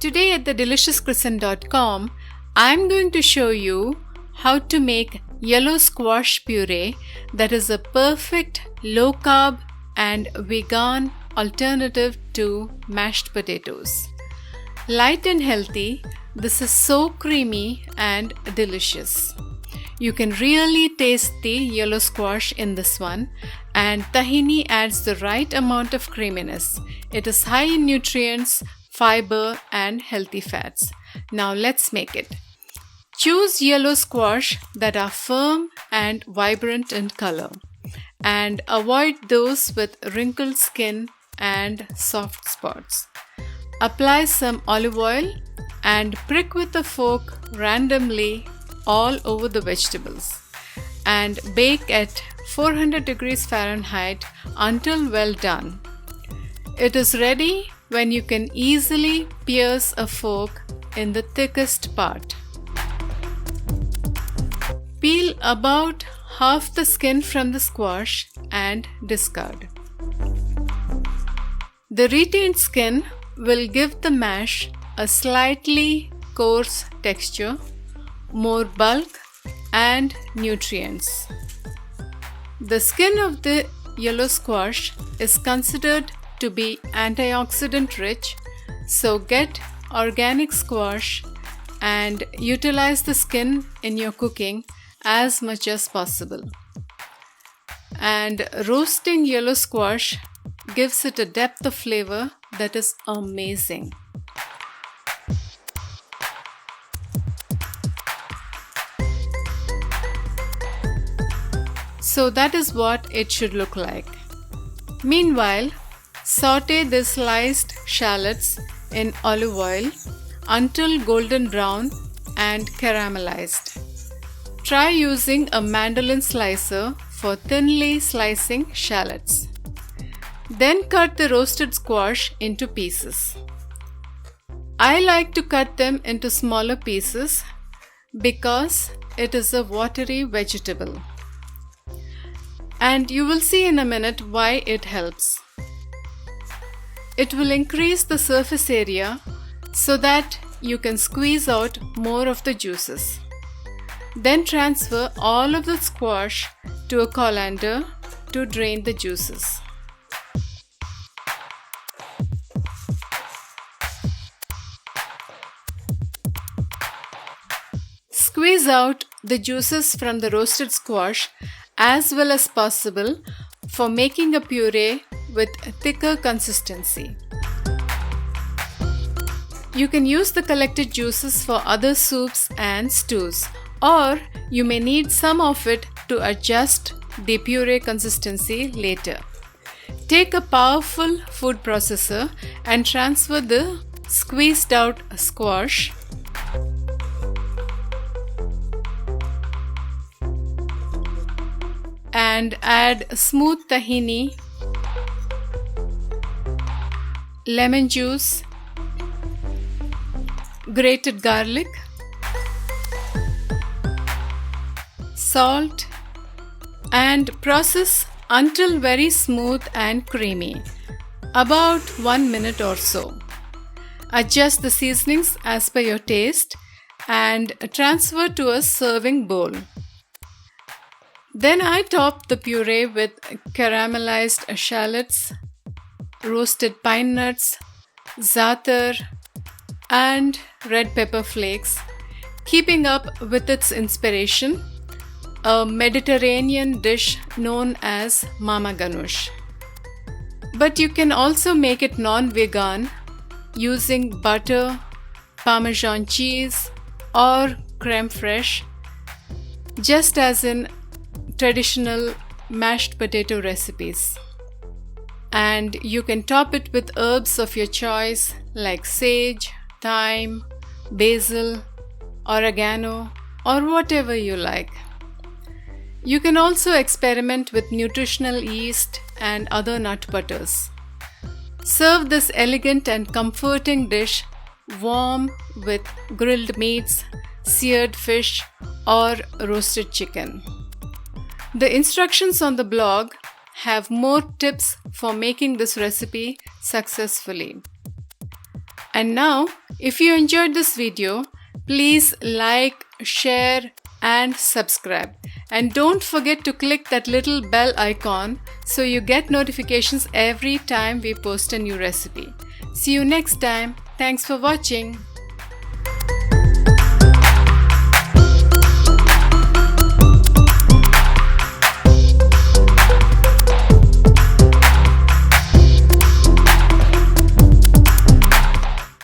Today at thedeliciouscrescent.com, I'm going to show you how to make yellow squash puree that is a perfect low-carb and vegan alternative to mashed potatoes. Light and healthy, this is so creamy and delicious. You can really taste the yellow squash in this one, and tahini adds the right amount of creaminess. It is high in nutrients, fiber and healthy fats. Now let's make it. Choose yellow squash that are firm and vibrant in color, and avoid those with wrinkled skin and soft spots. Apply some olive oil and prick with a fork randomly all over the vegetables, and bake at 400 degrees Fahrenheit until well done. It is ready when you can easily pierce a fork in the thickest part. Peel about half the skin from the squash and discard. The retained skin will give the mash a slightly coarse texture, more bulk and nutrients. The skin of the yellow squash is considered to be antioxidant rich, so get organic squash and utilize the skin in your cooking as much as possible. And roasting yellow squash gives it a depth of flavor that is amazing. So that is what it should look like. Meanwhile, saute the sliced shallots in olive oil until golden brown and caramelized. Try using a mandolin slicer for thinly slicing shallots. Then cut the roasted squash into pieces. I like to cut them into smaller pieces because it is a watery vegetable. And you will see in a minute why it helps. It will increase the surface area so that you can squeeze out more of the juices. Then transfer all of the squash to a colander to drain the juices. Squeeze out the juices from the roasted squash as well as possible for making a puree with a thicker consistency. You can use the collected juices for other soups and stews, or you may need some of it to adjust the puree consistency later. Take a powerful food processor and transfer the squeezed out squash and add smooth tahini, lemon juice, grated garlic, salt, and process until very smooth and creamy, about 1 minute or so. Adjust the seasonings as per your taste and transfer to a serving bowl. Then I top the puree with caramelized shallots, roasted pine nuts, zaatar, and red pepper flakes, keeping up with its inspiration, a Mediterranean dish known as mama ganoush. But you can also make it non-vegan using butter, Parmesan cheese, or creme fraiche, just as in traditional mashed potato recipes. And you can top it with herbs of your choice like sage, thyme, basil, oregano, or whatever you like. You can also experiment with nutritional yeast and other nut butters. Serve this elegant and comforting dish warm with grilled meats, seared fish, or roasted chicken. The instructions on the blog have more tips for making this recipe successfully. And now, if you enjoyed this video, please like, share and subscribe. And don't forget to click that little bell icon so you get notifications every time we post a new recipe. See you next time. Thanks for watching.